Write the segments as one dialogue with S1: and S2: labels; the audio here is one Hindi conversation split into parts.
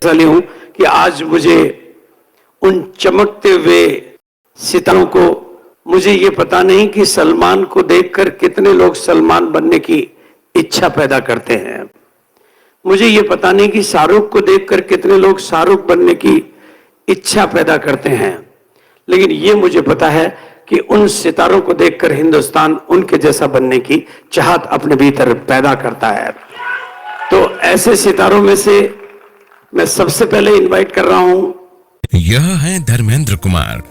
S1: भाग्यशाली हूं कि आज मुझे उन चमकते हुए सितारों को, मुझे ये पता नहीं कि सलमान को देखकर कितने लोग सलमान बनने की इच्छा पैदा करते हैं, मुझे ये पता नहीं कि शाहरुख को देखकर कितने लोग शाहरुख बनने की इच्छा पैदा करते हैं, लेकिन ये मुझे पता है कि उन सितारों को देखकर हिंदुस्तान उनके जैसा बनने की चाहत अपने भीतर पैदा करता है। तो ऐसे सितारों में से मैं सबसे पहले इनवाइट कर रहा हूं।
S2: यह है धर्मेंद्र कुमार।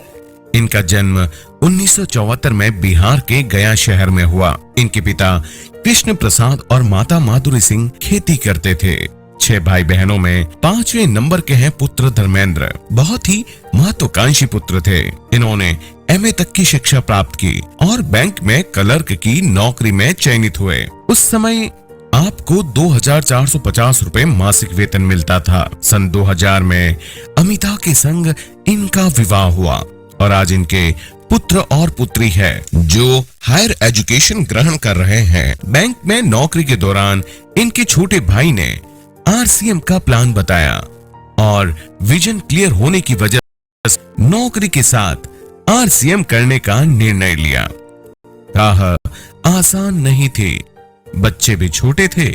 S2: इनका जन्म 1974 में बिहार के गया शहर में हुआ। इनके पिता कृष्ण प्रसाद और माता माधुरी सिंह खेती करते थे। 6 भाई बहनों में 5वें नंबर के हैं पुत्र धर्मेंद्र। बहुत ही महत्वाकांक्षी पुत्र थे। इन्होंने MA तक की शिक्षा प्राप्त की और बैंक में क्लर्क की नौकरी में चयनित हुए। उस समय आपको 2450 रुपए मासिक वेतन मिलता था। सन 2000 में अमिता के संग इनका विवाह हुआ और आज इनके पुत्र और पुत्री है जो हायर एजुकेशन ग्रहण कर रहे हैं। बैंक में नौकरी के दौरान इनके छोटे भाई ने RCM का प्लान बताया और विजन क्लियर होने की वजह से नौकरी के साथ RCM करने का निर्णय लिया। राह आसान नहीं थी, बच्चे भी छोटे थे,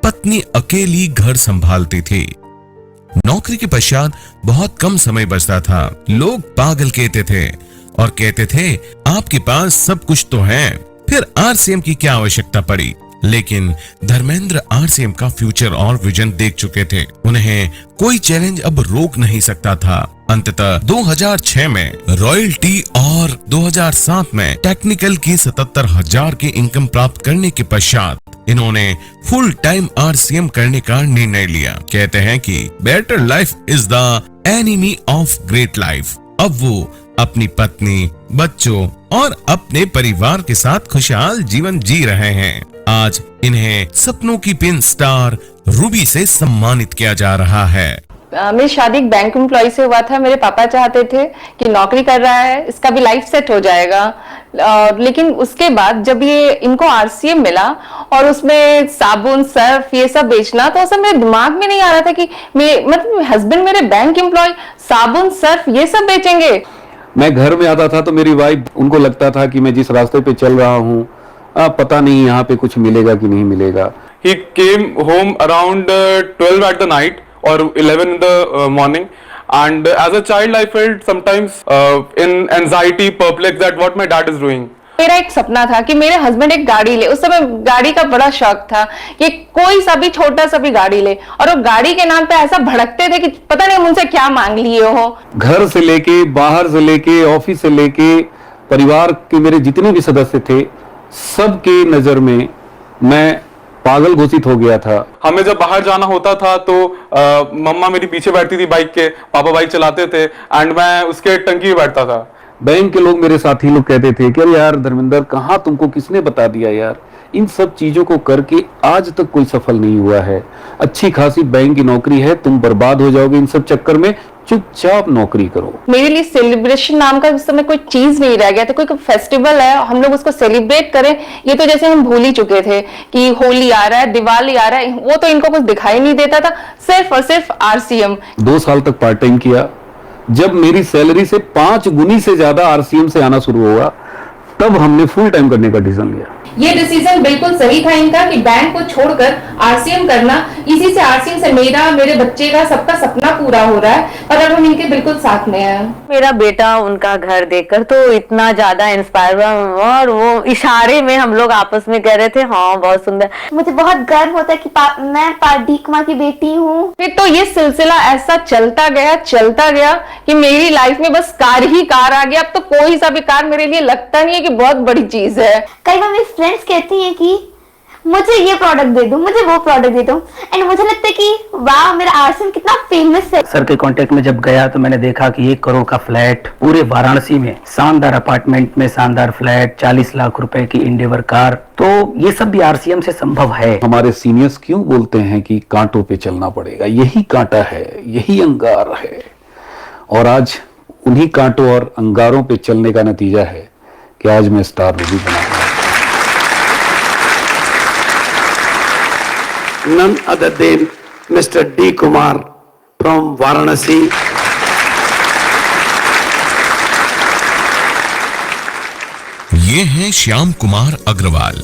S2: पत्नी अकेली घर संभालती थी। नौकरी के पश्चात बहुत कम समय बचता था। लोग पागल कहते थे और कहते थे आपके पास सब कुछ तो है, फिर RCM की क्या आवश्यकता पड़ी। लेकिन धर्मेंद्र RCM का फ्यूचर और विजन देख चुके थे। उन्हें कोई चैलेंज अब रोक नहीं सकता था। अंततः 2006 में रॉयल्टी और 2007 में टेक्निकल की 77,000 की इनकम प्राप्त करने के पश्चात इन्होंने फुल टाइम RCM करने का निर्णय लिया। कहते हैं कि better life is the enemy of great life. अब वो अपनी पत्नी, बच्चों और अपने परिवार के साथ खुशहाल जीवन जी रहे हैं। आज इन्हें सपनों की पिन स्टार रूबी से सम्मानित किया जा रहा है।
S3: मेरी शादी एक बैंक एम्प्लॉय से हुआ था। मेरे पापा चाहते थे कि नौकरी कर रहा है, इसका भी लाइफ सेट हो जाएगा। लेकिन उसके बाद जब ये इनको RCM मिला और उसमें साबुन, सर्फ ये सब बेचना, तो ऐसा मेरे दिमाग में नहीं आ रहा था कि मतलब हस्बैंड मेरे बैंक एम्प्लॉय साबुन, सर्फ ये सब बेचेंगे।
S4: मैं घर में आता था तो मेरी वाइफ, उनको लगता था कि मैं जिस रास्ते पे चल रहा हूँ पता नहीं यहाँ पे कुछ मिलेगा कि नहीं मिलेगा।
S5: He came home around 12 at the night or 11 in the morning, and as a child I felt sometimes in anxiety, perplexed at what my dad is doing.
S3: मेरा एक सपना था कि मेरे हस्बैंड एक गाड़ी ले। उस समय गाड़ी का बड़ा शौक था कि कोई सा भी छोटा सा भी गाड़ी ले, और वो गाड़ी के नाम पे ऐसा भड़कते थे कि पता नहीं मुझसे क्या मांग लिए हो। घर
S4: से लेके, बाहर से लेके, ऑफिस से लेके, परिवार के मेरे जितने भी सदस्य थे, सबके नजर में मैं पागल घोषित हो गया था।
S5: हमें जब बाहर जाना होता था तो मम्मा मेरी पीछे बैठती थी बाइक के, पापा बाइक चलाते थे एंड मैं उसके टंकी में बैठता था।
S4: बैंक के लोग, मेरे साथी लोग कहते थे कि अरे यार धर्मेंद्र, कहाँ तुमको किसने बता दिया यार, इन सब चीजों को करके आज तक कोई सफल नहीं हुआ है। अच्छी खासी बैंक की नौकरी है, तुम बर्बाद हो जाओगे इन सब चक्कर में, चुपचाप नौकरी करो।
S3: मेरे लिए सेलिब्रेशन नाम का उस समय कोई चीज नहीं रह गया था। कोई फेस्टिवल है, हम लोग उसको सेलिब्रेट करें, ये तो जैसे हम भूल ही चुके थे कि होली आ रहा है, दिवाली आ रहा है, वो तो इनको कुछ दिखाई नहीं देता था। सिर्फ और सिर्फ RCM।
S4: 2 साल तक पार्ट टाइम किया। जब मेरी सैलरी से 5 गुनी से ज्यादा RCM से आना शुरू हुआ, तब हमने फुल टाइम करने का डिसीजन लिया।
S3: ये डिसीजन बिल्कुल सही था इनका कि बैंक को छोड़कर RCM करना। इसी से RCM से मेरा, मेरे बच्चे का, सबका सपना पूरा हो रहा है और अब हम इनके बिल्कुल साथ में हैं।
S6: मेरा बेटा उनका घर देखकर तो इतना ज्यादा इंस्पायर हुआ और वो इशारे में हम लोग आपस में कह रहे थे हाँ बहुत सुंदर।
S7: मुझे बहुत गर्व होता है कि मैं डी कुमार की बेटी हूँ।
S3: फिर तो ये सिलसिला ऐसा चलता गया कि मेरी लाइफ में बस कार ही कार आ गया। अब तो कोई सा भी कार मेरे लिए लगता नहीं है कि बहुत बड़ी चीज है।
S7: कई बार मेरी फ्रेंड्स कहती हैं कि मुझे ये प्रोडक्ट दे दो, मुझे वो प्रोडक्ट दे दो, एंड मुझे लगता है कि वाह मेरा RCM कितना फेमस है।
S8: सर के कांटेक्ट में जब गया तो मैंने देखा कि 1 करोड़ का फ्लैट पूरे वाराणसी में, शानदार अपार्टमेंट में शानदार फ्लैट, 40 लाख रुपए की इंडेवर कार, तो ये सब भी RCM से संभव है।
S4: हमारे सीनियर्स क्यों बोलते हैं कि कांटों पे चलना पड़ेगा, यही कांटा है, यही अंगार है, और आज उन्हीं कांटों और अंगारों पे चलने का नतीजा है कि आज मैं स्टार रूबी बना हूं।
S1: None other than Mr. D. Kumar, from Varanasi.
S2: ये हैं श्याम कुमार अग्रवाल,